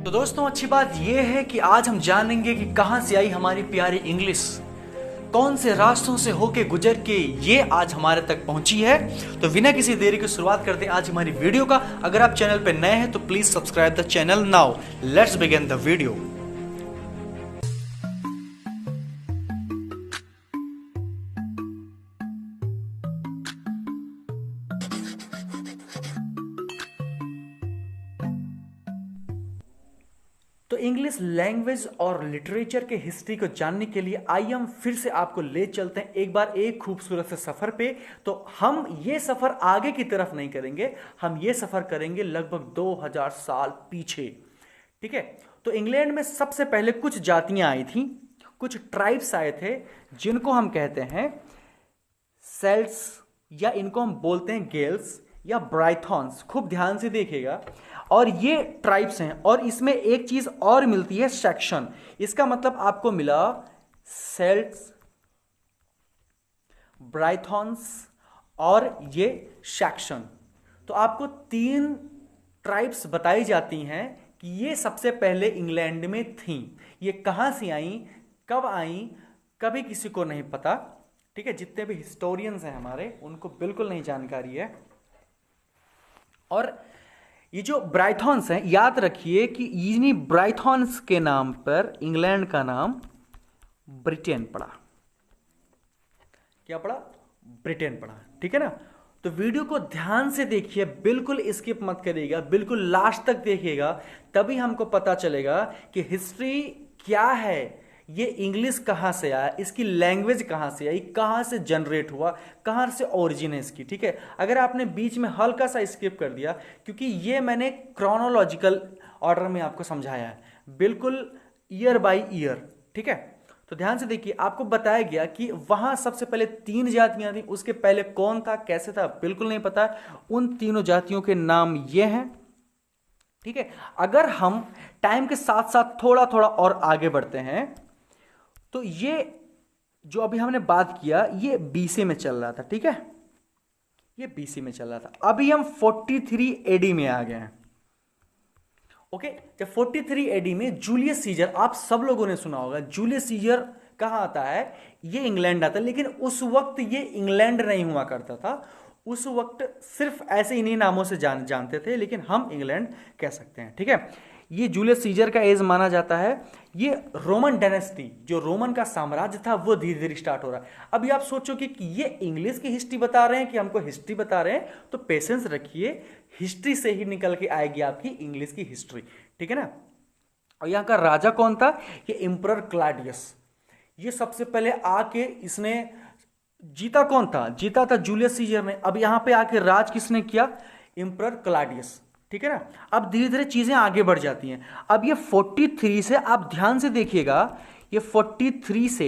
तो दोस्तों अच्छी बात यह है कि आज हम जानेंगे कि कहां से आई हमारी प्यारी इंग्लिश, कौन से रास्तों से होके गुजर के ये आज हमारे तक पहुंची है। तो बिना किसी देरी की शुरुआत करते हैं आज हमारी वीडियो का। अगर आप चैनल पे नए हैं तो please subscribe the channel now. Let's begin the video. तो इंग्लिश लैंग्वेज और लिटरेचर के हिस्ट्री को जानने के लिए आइए हम फिर से आपको ले चलते हैं एक बार एक खूबसूरत से सफर पे। तो हम ये सफर आगे की तरफ नहीं करेंगे, हम ये सफर करेंगे लगभग 2000 साल पीछे। ठीक है, तो इंग्लैंड में सबसे पहले कुछ जातियां आई थी, कुछ ट्राइब्स आए थे जिनको हम कहते हैं सेल्ट्स, या इनको हम बोलते हैं गेल्स या ब्राइथॉन्स। खूब ध्यान से देखिएगा। और ये ट्राइब्स हैं और इसमें एक चीज और मिलती है, सेक्शन। इसका मतलब आपको मिला सेल्ट्स, ब्राइथॉन्स और ये सेक्शन। तो आपको 3 ट्राइब्स बताई जाती हैं कि ये सबसे पहले इंग्लैंड में थीं। ये कहां से आई, कब आई, कभी किसी को नहीं पता। ठीक है, जितने भी हिस्टोरियंस हैं हमारे उनको बिल्कुल नहीं जानकारी है। और ये जो ब्राइथॉन्स हैं, याद रखिए कि इन्हीं ब्राइथॉन्स के नाम पर इंग्लैंड का नाम ब्रिटेन पड़ा। क्या पड़ा? ब्रिटेन पड़ा। ठीक है ना। तो वीडियो को ध्यान से देखिए, बिल्कुल स्किप मत करिएगा, बिल्कुल लास्ट तक देखिएगा, तभी हमको पता चलेगा कि हिस्ट्री क्या है, ये इंग्लिश कहां से आया, इसकी लैंग्वेज कहां से आई, कहां से जनरेट हुआ, कहां से ओरिजिन है इसकी। ठीक है, अगर आपने बीच में हल्का सा स्किप कर दिया, क्योंकि ये मैंने क्रोनोलॉजिकल ऑर्डर में आपको समझाया है, बिल्कुल ईयर बाय ईयर। ठीक है, तो ध्यान से देखिए, आपको बताया गया कि वहां सबसे पहले 3 जातियां थी, उसके पहले कौन था, कैसे था, बिल्कुल नहीं पता। उन तीनों जातियों के नाम ये हैं। ठीक है, अगर हम टाइम के साथ साथ थोड़ा थोड़ा और आगे बढ़ते हैं तो ये जो अभी हमने बात किया ये बीसी में चल रहा था। ठीक है, ये बीसी में चल रहा था। अभी हम 43 एडी में आ गए हैं। ओके, जब 43 एडी में जूलियस सीजर, आप सब लोगों ने सुना होगा, जूलियस सीजर कहां आता है, ये इंग्लैंड आता है। लेकिन उस वक्त ये इंग्लैंड नहीं हुआ करता था, उस वक्त सिर्फ ऐसे इन्हीं नामों से जानते थे, लेकिन हम इंग्लैंड कह सकते हैं। ठीक है, ये जूलियस सीजर का एज माना जाता है। ये रोमन डायनेस्टी, जो रोमन का साम्राज्य था, वो धीरे धीरे स्टार्ट हो रहा है। अभी आप सोचोगे कि ये इंग्लिश की हिस्ट्री बता रहे हैं कि हमको हिस्ट्री बता रहे हैं, तो पेशेंस रखिए, हिस्ट्री से ही निकल के आएगी आपकी इंग्लिश की हिस्ट्री। ठीक है ना। और यहां का राजा कौन था, ये एम्परर क्लॉडियस। ये सबसे पहले आके इसने जीता, कौन था, जीता था जूलियस सीजर ने। अब यहां पे आके राज किसने किया, एम्परर क्लॉडियस। ठीक है ना। अब धीरे धीरे चीजें आगे बढ़ जाती हैं। अब ये 43 से, आप ध्यान से देखिएगा, ये 43 से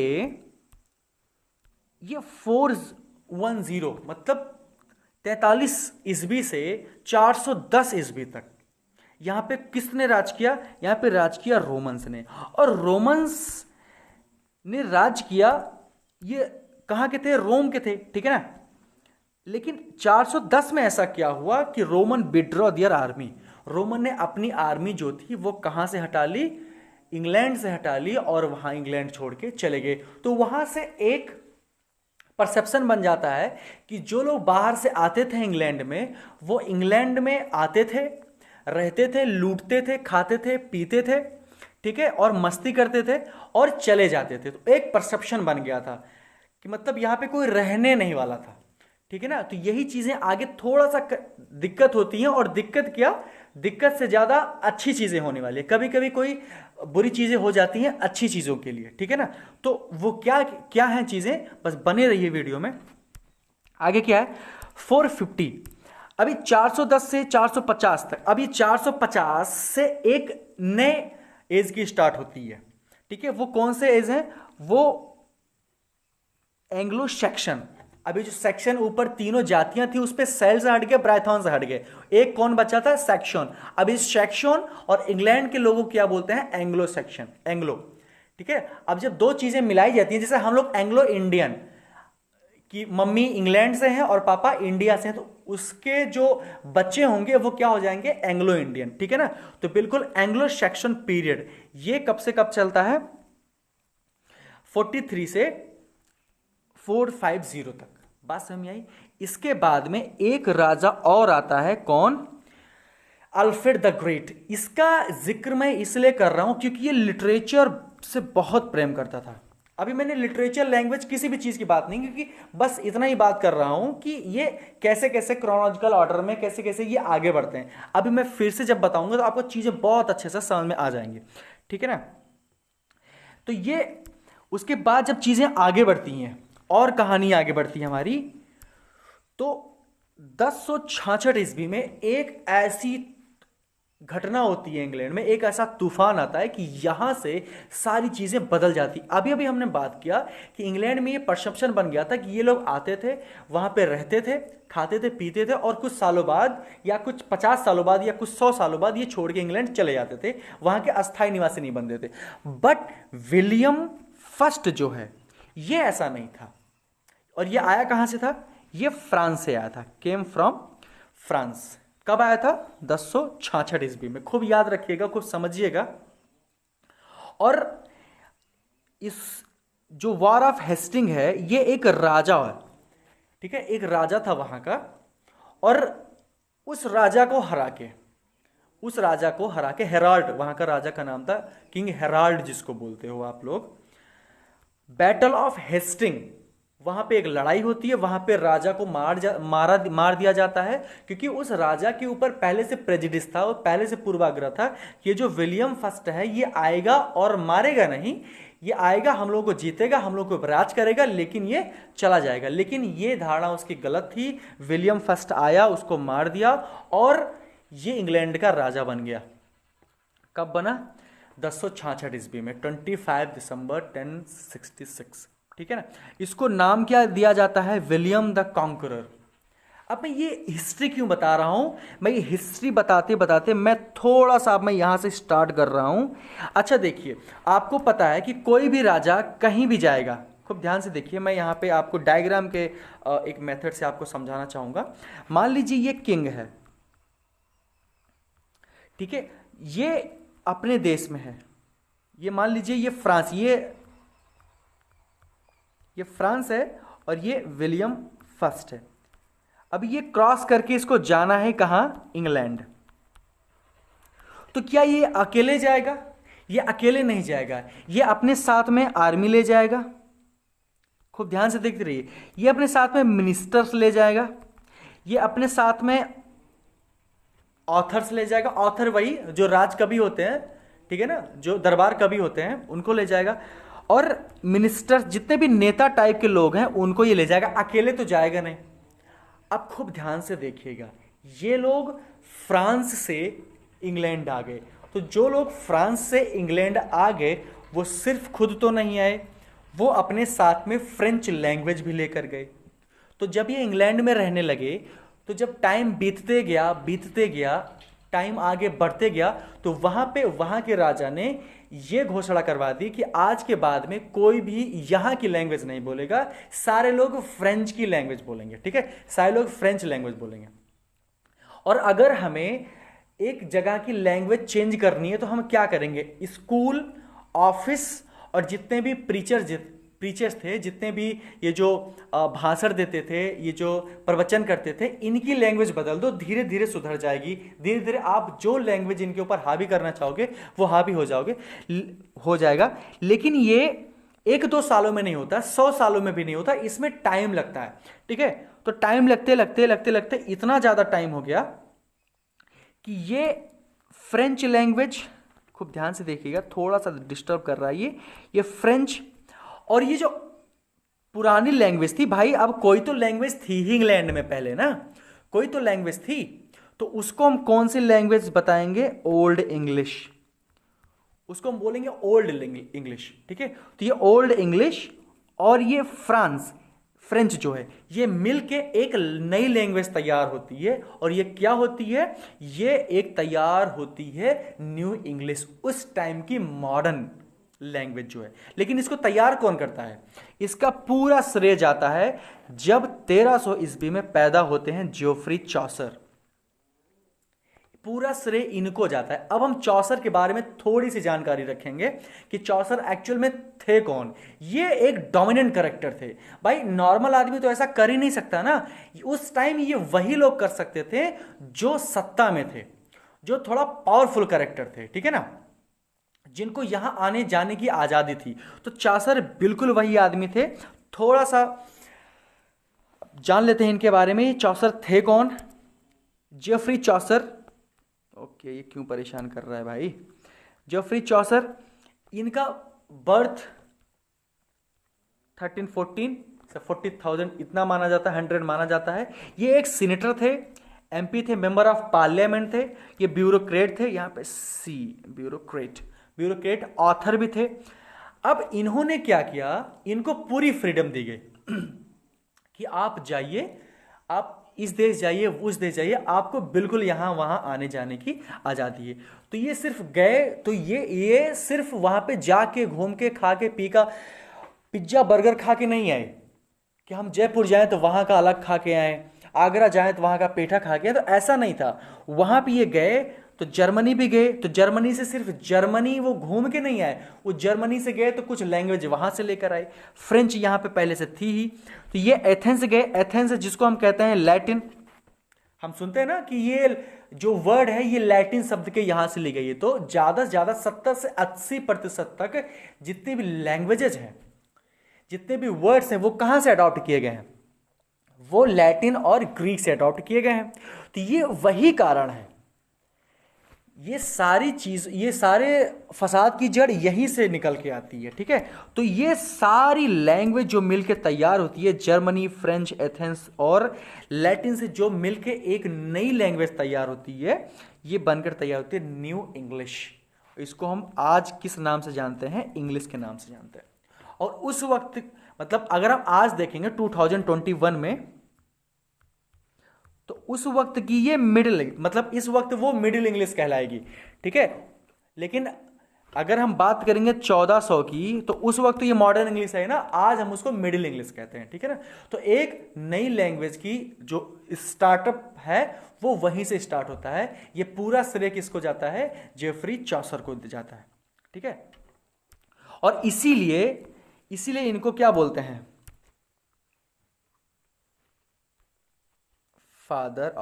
ये 410 मतलब 43 ईस्वी से 410 ईस्वी तक यहां पे किसने राज किया, यहां पे राज किया रोमन्स ने। और रोमन्स ने राज किया, ये कहां के थे, रोम के थे। ठीक है ना। लेकिन 410 में ऐसा क्या हुआ कि रोमन विड्रॉ दियर आर्मी, रोमन ने अपनी आर्मी जो थी वो कहां से हटा ली, इंग्लैंड से हटा ली, और वहां इंग्लैंड छोड़ के चले गए। तो वहां से एक परसेप्शन बन जाता है कि जो लोग बाहर से आते थे इंग्लैंड में, वो इंग्लैंड में आते थे, रहते थे, लूटते थे, खाते थे, पीते थे, ठीक है, और मस्ती करते थे और चले जाते थे। तो एक परसेप्शन बन गया था कि मतलब यहां पे कोई रहने नहीं वाला था। ठीक है ना। तो यही चीजें आगे थोड़ा सा दिक्कत होती हैं, और दिक्कत क्या, दिक्कत से ज्यादा अच्छी चीजें होने वाली है। कभी कभी कोई बुरी चीजें हो जाती हैं अच्छी चीजों के लिए। ठीक है ना। तो वो क्या क्या हैं चीजें, बस बने रहिए वीडियो में। आगे क्या है, 450, अभी 410 से 450 तक। अभी 450 से एक नए एज की स्टार्ट होती है। ठीक है, वो कौन से एज हैं, वो एंग्लो सेक्शन। अभी जो सेक्शन ऊपर तीनों जातियां थी उस पे सेल्स हट गए, ब्राइथॉन से हट गए, एक कौन बचा था, सेक्शन। अब इस सेक्शन और इंग्लैंड के लोगों को क्या बोलते हैं, एंग्लो सेक्शन, एंग्लो। ठीक है, अब जब दो चीजें मिलाई जाती हैं, जैसे हम लोग एंग्लो इंडियन, कि मम्मी इंग्लैंड से हैं और पापा इंडिया से हैं, तो उसके जो बच्चे होंगे वो क्या हो जाएंगे, एंग्लो इंडियन, ठीक है ना। तो बिल्कुल एंग्लो सेक्शन पीरियड ये कब से कब चलता है, 43 से 450 तक, बात समझ में आई। इसके बाद में एक राजा और आता है, कौन, अल्फ्रेड द ग्रेट। इसका जिक्र मैं इसलिए कर रहा हूं क्योंकि ये लिटरेचर से बहुत प्रेम करता था। अभी मैंने लिटरेचर, लैंग्वेज, किसी भी चीज की बात नहीं, क्योंकि बस इतना ही बात कर रहा हूं कि ये कैसे कैसे क्रोनोलॉजिकल ऑर्डर में कैसे कैसे ये आगे बढ़ते हैं। अभी मैं फिर से जब बताऊंगा तो आपको चीजें बहुत अच्छे से समझ में आ जाएंगी, ठीक है ना। तो ये उसके बाद जब चीजें आगे बढ़ती हैं और कहानी आगे बढ़ती है हमारी, तो 1066 ईस्वी में एक ऐसी घटना होती है इंग्लैंड में, एक ऐसा तूफान आता है कि यहां से सारी चीजें बदल जाती। अभी अभी हमने बात किया कि इंग्लैंड में ये परसेप्शन बन गया था कि ये लोग आते थे, वहां पे रहते थे, खाते थे, पीते थे, और कुछ सालों बाद या कुछ 50 सालों बाद या कुछ 100 सालों बाद ये छोड़ के इंग्लैंड चले जाते थे, वहां के अस्थायी निवासी नहीं बनते थे। बट विलियम फर्स्ट जो है ये ऐसा नहीं था। और ये आया कहां से था, ये फ्रांस से आया था, केम फ्रॉम फ्रांस। कब आया था, 1066 ईस्वी में। खूब याद रखिएगा, खूब समझिएगा। और इस जो वॉर ऑफ हेस्टिंग है ये एक राजा है, ठीक है, एक राजा था वहां का, और उस राजा को हरा के हेराल्ड, वहां का राजा का नाम था किंग हेराल्ड जिसको बोलते हो आप लोग। बैटल ऑफ हेस्टिंग, वहां पे एक लड़ाई होती है, वहां पे राजा को मार दिया जाता है, क्योंकि उस राजा के ऊपर पहले से प्रेजिडिस था और पहले से पूर्वाग्रह था कि ये जो विलियम फर्स्ट है ये आएगा और मारेगा नहीं, ये आएगा, हम लोगों को जीतेगा, हम लोगों को राज करेगा, लेकिन ये चला जाएगा। लेकिन ये धारणा उसकी गलत थी। विलियम फर्स्ट आया, उसको मार दिया, और ये इंग्लैंड का राजा बन गया। कब बना, 1066 ईस्वी में, 25 दिसंबर 1066, ठीक है ना। इसको नाम क्या दिया जाता है, विलियम द कॉन्करर। अब मैं ये हिस्ट्री क्यों बता रहा हूं, मैं ये हिस्ट्री बताते बताते मैं थोड़ा सा अब मैं यहां से स्टार्ट कर रहा हूं। अच्छा देखिए, आपको पता है कि कोई भी राजा कहीं भी जाएगा, खूब ध्यान से देखिए, मैं यहां पे आपको डायग्राम के एक मेथड से आपको समझाना चाहूंगा। मान लीजिए ये किंग है, ठीक है, ये अपने देश में है, ये मान लीजिए ये फ्रांस, ये फ्रांस है, और ये विलियम फर्स्ट है। अब ये क्रॉस करके इसको जाना है कहां, इंग्लैंड। तो क्या ये अकेले जाएगा, ये अकेले नहीं जाएगा, ये अपने साथ में आर्मी ले जाएगा। खूब ध्यान से देखते रहिए, ये अपने साथ में मिनिस्टर्स ले जाएगा, ये अपने साथ में ऑथर्स ले जाएगा, ऑथर वही जो राज कवि होते हैं, ठीक है ना, जो दरबार कवि होते हैं उनको ले जाएगा, और मिनिस्टर्स जितने भी नेता टाइप के लोग हैं उनको ये ले जाएगा, अकेले तो जाएगा नहीं। अब खूब ध्यान से देखिएगा, ये लोग फ्रांस से इंग्लैंड आ गए। तो जो लोग फ्रांस से इंग्लैंड आ गए वो सिर्फ खुद तो नहीं आए, वो अपने साथ में फ्रेंच लैंग्वेज भी लेकर गए। तो जब ये इंग्लैंड में रहने लगे, तो जब टाइम बीतते गया, टाइम आगे बढ़ते गया, तो वहां के राजा ने यह घोषणा करवा दी कि आज के बाद में कोई भी यहां की लैंग्वेज नहीं बोलेगा, सारे लोग फ्रेंच की लैंग्वेज बोलेंगे, ठीक है, सारे लोग फ्रेंच लैंग्वेज बोलेंगे। और अगर हमें एक जगह की लैंग्वेज चेंज करनी है तो हम क्या करेंगे, स्कूल, ऑफिस और जितने भी प्रीचर्स थे, जितने भी ये जो भाषण देते थे, ये जो प्रवचन करते थे, इनकी लैंग्वेज बदल दो, धीरे धीरे सुधर जाएगी। धीरे धीरे आप जो लैंग्वेज इनके ऊपर हावी करना चाहोगे वो हावी हो जाएगा। लेकिन ये 1-2 सालों में नहीं होता, 100 सालों में भी नहीं होता, इसमें टाइम लगता है, ठीक है। तो टाइम लगते इतना ज्यादा टाइम हो गया कि ये फ्रेंच लैंग्वेज, खूब ध्यान से देखिएगा, थोड़ा सा डिस्टर्ब कर रहा है ये फ्रेंच, और ये जो पुरानी लैंग्वेज थी भाई, अब कोई तो लैंग्वेज थी ही इंग्लैंड में पहले ना, कोई तो लैंग्वेज थी, तो उसको हम कौन सी लैंग्वेज बताएंगे, ओल्ड इंग्लिश, उसको हम बोलेंगे ओल्ड इंग्लिश, ठीक है। तो ये ओल्ड इंग्लिश और ये फ्रेंच जो है, ये मिलके एक नई लैंग्वेज तैयार होती है, और ये क्या होती है, ये एक तैयार होती है न्यू इंग्लिश, उस टाइम की मॉडर्न लैंग्वेज जो है। लेकिन इसको तैयार कौन करता है? इसका पूरा श्रेय जाता है जब 1300 ईस्वी में पैदा होते हैं जियोफ्री चौसर, पूरा श्रेय इनको जाता है। अब हम चौसर के बारे में थोड़ी सी जानकारी रखेंगे कि चौसर एक्चुअल में थे कौन। ये एक डोमिनेंट कैरेक्टर थे भाई, नॉर्मल आदमी तो ऐसा कर ही नहीं सकता ना। उस टाइम ये वही लोग कर सकते थे जो सत्ता में थे, जो थोड़ा पावरफुल कैरेक्टर थे, ठीक है ना, जिनको यहां आने जाने की आजादी थी। तो चौसर बिल्कुल वही आदमी थे। थोड़ा सा जान लेते हैं इनके बारे में। चौसर थे कौन? जियोफ्री चौसर, ओके ये क्यों परेशान कर रहा है भाई। जियोफ्री चौसर, इनका बर्थ 1314 से 40,000 इतना माना जाता है, 100 माना जाता है। ये एक सीनेटर थे, एमपी थे, मेंबर ऑफ पार्लियामेंट थे, ये ब्यूरोक्रेट थे, यहां पे सी ब्यूरोक्रेट ऑथर भी थे। अब इन्होंने क्या किया, इनको पूरी फ्रीडम दी गई कि आप जाइए, आप इस देश जाइए, उस देश जाइए, आपको बिल्कुल यहां वहां आने जाने की आजादी है। तो ये सिर्फ गए, तो ये सिर्फ वहां पे जाके घूम के खा के पी का पिज्जा बर्गर खा के नहीं आए कि हम जयपुर जाएं तो वहां का अलग खा के आए, आगरा जाएं तो वहां का पेठा खा के आए, तो ऐसा नहीं था। वहां पे ये गए तो जर्मनी भी गए, तो जर्मनी से सिर्फ जर्मनी वो घूम के नहीं आए, वो जर्मनी से गए तो कुछ लैंग्वेज वहां से लेकर आए। फ्रेंच यहां पे पहले से थी ही। तो ये एथेंस गए, एथेंस जिसको हम कहते हैं लैटिन, हम सुनते हैं ना कि ये जो वर्ड है ये लैटिन शब्द के यहां से ली गई है। तो ज्यादा से ज्यादा 70 से 80% तक जितनी भी लैंग्वेजेज हैं, जितने भी वर्ड्स हैं, वो कहां से अडॉप्ट किए गए हैं? वो लैटिन और ग्रीक से अडॉप्ट किए गए हैं। तो ये वही कारण है, ये सारी चीज, ये सारे फसाद की जड़ यहीं से निकल के आती है, ठीक है। तो ये सारी लैंग्वेज जो मिलके तैयार होती है, जर्मनी, फ्रेंच, एथेंस और लैटिन से जो मिलके एक नई लैंग्वेज तैयार होती है, ये बनकर तैयार होती है न्यू इंग्लिश। इसको हम आज किस नाम से जानते हैं? इंग्लिश के नाम से जानते हैं। और उस वक्त, मतलब अगर हम आज देखेंगे 2021 में, तो उस वक्त की ये मिडिल, मतलब इस वक्त वो मिडिल इंग्लिश कहलाएगी, ठीक है। लेकिन अगर हम बात करेंगे 1400 की, तो उस वक्त ये मॉडर्न इंग्लिश है ना, आज हम उसको मिडिल इंग्लिश कहते हैं, ठीक है ना। तो एक नई लैंग्वेज की जो स्टार्टअप है वो वहीं से स्टार्ट होता है। ये पूरा श्रेय किसको जाता है? जेफरी चौसर को जाता है, ठीक है। और इसीलिए इनको क्या बोलते हैं? Father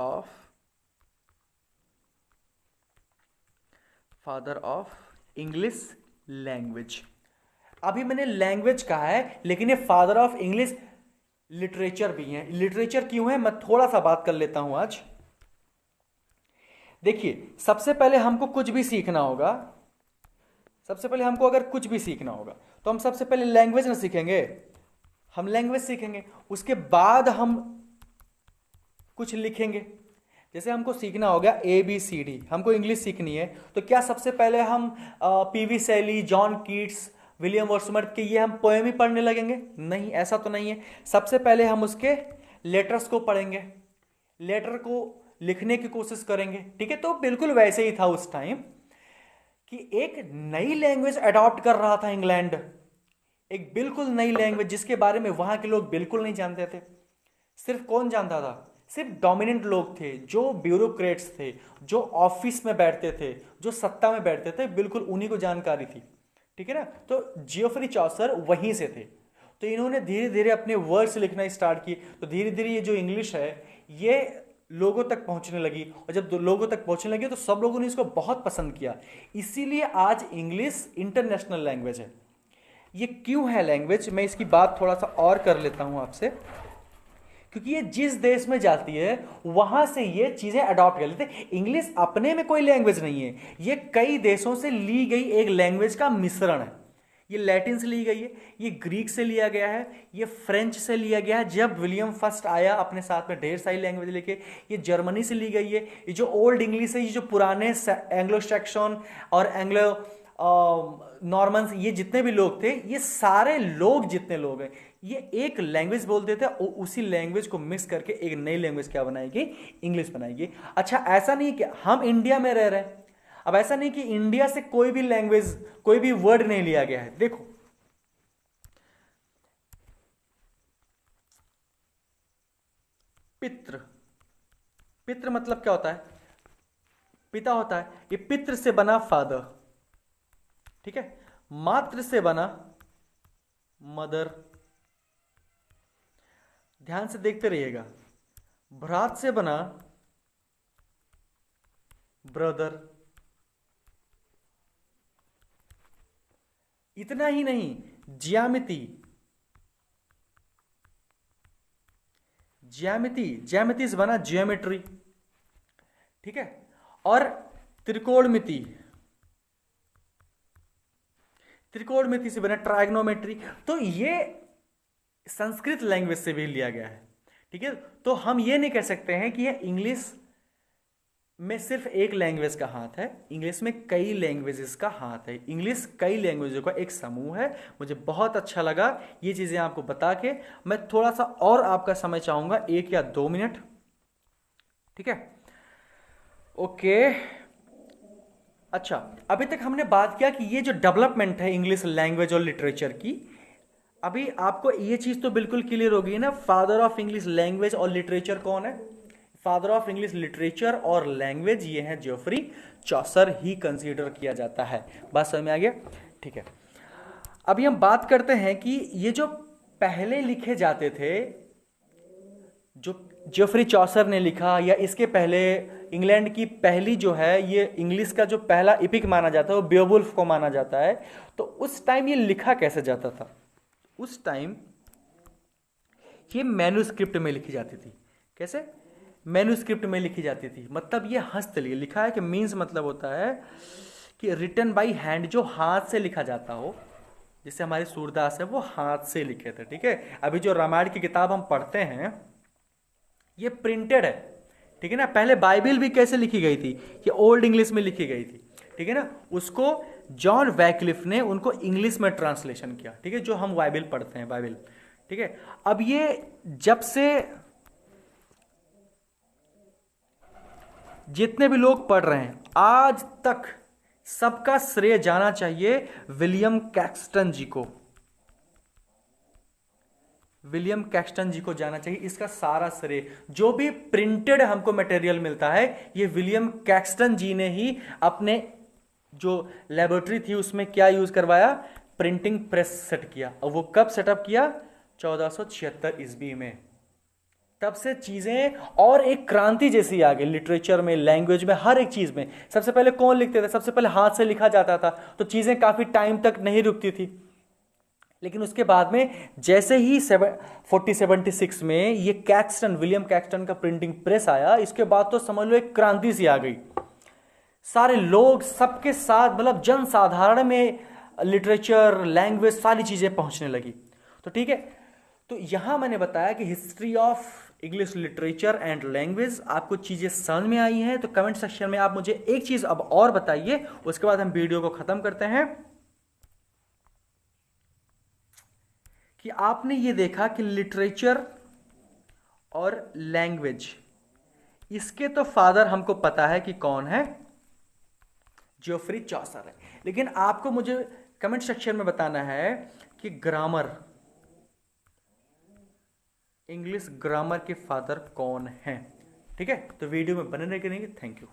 of English language. अभी मैंने लैंग्वेज कहा है, लेकिन ये फादर ऑफ इंग्लिश लिटरेचर भी है। लिटरेचर क्यों है, मैं थोड़ा सा बात कर लेता हूं आज। देखिए, सबसे पहले हमको कुछ भी सीखना होगा, सबसे पहले हमको अगर कुछ भी सीखना होगा तो हम सबसे पहले लैंग्वेज ना सीखेंगे, हम लैंग्वेज सीखेंगे, उसके बाद हम कुछ लिखेंगे। जैसे हमको सीखना होगा ABCD, हमको इंग्लिश सीखनी है, तो क्या सबसे पहले हम PV शैली, जॉन कीट्स, विलियम वर्ड्सवर्थ के ये हम पोएम ही पढ़ने लगेंगे? नहीं, ऐसा तो नहीं है। सबसे पहले हम उसके लेटर्स को पढ़ेंगे, लेटर को लिखने की कोशिश करेंगे, ठीक है। तो बिल्कुल वैसे ही था उस टाइम कि एक नई लैंग्वेज अडॉप्ट कर रहा था इंग्लैंड, एक बिल्कुल नई लैंग्वेज जिसके बारे में वहां के लोग बिल्कुल नहीं जानते थे। सिर्फ कौन जानता था? सिर्फ डोमिनेंट लोग थे, जो ब्यूरोक्रेट्स थे, जो ऑफिस में बैठते थे, जो सत्ता में बैठते थे, बिल्कुल उन्हीं को जानकारी थी, ठीक है ना। तो जियोफ्री चौसर वहीं से थे। तो इन्होंने धीरे धीरे अपने वर्ड्स लिखना स्टार्ट किए, तो धीरे धीरे ये जो इंग्लिश है ये लोगों तक पहुंचने लगी, और जब लोगों तक पहुंचने लगी तो सब लोगों ने इसको बहुत पसंद किया। इसीलिए आज इंग्लिश इंटरनेशनल लैंग्वेज है। ये क्यों है लैंग्वेज, मैं इसकी बात थोड़ा सा और कर लेता हूं आपसे। क्योंकि ये जिस देश में जाती है वहां से ये चीजें अडॉप्ट कर लेते हैं। इंग्लिश अपने में कोई लैंग्वेज नहीं है, ये कई देशों से ली गई एक लैंग्वेज का मिश्रण है। ये लैटिन से ली गई है, ये ग्रीक से लिया गया है, ये फ्रेंच से लिया गया है, जब विलियम फर्स्ट आया अपने साथ में ढेर सारी लैंग्वेज लेके, ये जर्मनी से ली गई है। ये जो ओल्ड इंग्लिश है, ये जो पुराने एंग्लो सैक्सन और एंग्लो नॉर्मन्स, ये जितने भी लोग थे, ये सारे लोग जितने लोग हैं, ये एक लैंग्वेज बोलते थे, और उसी लैंग्वेज को मिक्स करके एक नई लैंग्वेज क्या बनाएगी? इंग्लिश बनाएगी। अच्छा, ऐसा नहीं कि हम इंडिया में रह रहे हैं, अब ऐसा नहीं कि इंडिया से कोई भी लैंग्वेज, कोई भी वर्ड नहीं लिया गया है। देखो पितृ, पितृ मतलब क्या होता है? पिता होता है। ये पितृ से बना फादर, ठीक है। मातृ से बना मदर, ध्यान से देखते रहिएगा। भ्रात से बना ब्रदर। इतना ही नहीं, ज्यामिति, ज्यामिति, ज्यामिति से बना ज्योमेट्री, ठीक है। और त्रिकोणमिति, त्रिकोणमिति से बना ट्राइग्नोमेट्री। तो ये संस्कृत लैंग्वेज से भी लिया गया है, ठीक है। तो हम ये नहीं कह सकते हैं कि यह इंग्लिश में सिर्फ एक लैंग्वेज का हाथ है, इंग्लिश में कई लैंग्वेजेस का हाथ है। इंग्लिश कई लैंग्वेजों का एक समूह है। मुझे बहुत अच्छा लगा ये चीजें आपको बता के। मैं थोड़ा सा और आपका समय चाहूंगा, 1 या 2 मिनट, ठीक है। ओके, अच्छा, अभी तक हमने बात किया कि ये जो डेवलपमेंट है इंग्लिश लैंग्वेज और लिटरेचर की, अभी आपको ये चीज तो बिल्कुल क्लियर होगी ना, फादर ऑफ इंग्लिश लैंग्वेज और लिटरेचर कौन है? फादर ऑफ इंग्लिश लिटरेचर और लैंग्वेज ये है जोफ्री चौसर ही कंसीडर किया जाता है। बात समझ में आ गया? ठीक है। अभी हम बात करते हैं कि ये जो पहले लिखे जाते थे, जो जोफ्री चौसर ने लिखा, या इसके पहले इंग्लैंड की पहली जो है ये इंग्लिश का जो पहला इपिक माना जाता है वो बेओवुल्फ को माना जाता है। तो उस टाइम ये लिखा कैसे जाता था? उस टाइम ये मैन्युस्क्रिप्ट में लिखी जाती थी। कैसे? मैन्युस्क्रिप्ट में लिखी जाती थी। मतलब ये हस्तलिखित लिखा है कि मीन्स मतलब होता है कि रिटन बाय हैंड, जो हाथ से लिखा जाता हो। जैसे हमारे सूरदास है वो हाथ से लिखे थे, ठीक है। अभी जो रामायण की किताब हम पढ़ते हैं ये प्रिंटेड है, ठीक है ना। पहले बाइबल भी कैसे लिखी गई थी? ये ओल्ड इंग्लिश में लिखी गई थी, ठीक है ना। उसको जॉन वैक्लिफ ने उनको इंग्लिश में ट्रांसलेशन किया, ठीक है, जो हम बाइबल पढ़ते हैं, बाइबल, ठीक है। अब ये जब से जितने भी लोग पढ़ रहे हैं आज तक सबका श्रेय जाना चाहिए विलियम कैक्सटन जी को। विलियम कैक्सटन जी को जाना चाहिए। इसका सारा श्रेय, जो भी प्रिंटेड हमको मटेरियल मिलता है, ये विलियम कैक्सटन जी ने ही अपने जो लेबोरेटरी थी उसमें क्या यूज करवाया? प्रिंटिंग प्रेस सेट किया। और वो कब सेटअप किया? 1476 ईस्वी में। तब से चीजें और एक क्रांति जैसी आ गई लिटरेचर में, लैंग्वेज में, हर एक चीज में। सबसे पहले कौन लिखते थे? सबसे पहले हाथ से लिखा जाता था, तो चीजें काफी टाइम तक नहीं रुकती थी। लेकिन उसके बाद में जैसे ही 1476 में ये कैक्सटन, विलियम कैक्सटन का प्रिंटिंग प्रेस आया, इसके बाद तो समझ लो एक क्रांति सी आ गई। सारे लोग सबके साथ, मतलब जन साधारण में लिटरेचर, लैंग्वेज, सारी चीजें पहुंचने लगी। तो ठीक है, तो यहां मैंने बताया कि history of English literature and language, आपको चीजें समझ में आई हैं? तो कमेंट सेक्शन में आप मुझे एक चीज अब और बताइए, उसके बाद हम वीडियो को खत्म करते हैं। कि आपने ये देखा कि लिटरेचर और लैंग्वेज, इसके तो फादर हमको पता है कि कौन है, जोफ्री चौसर है। लेकिन आपको मुझे कमेंट सेक्शन में बताना है कि ग्रामर, इंग्लिश ग्रामर के फादर कौन है। ठीक है, तो वीडियो में बने रहेंगे। Thank you.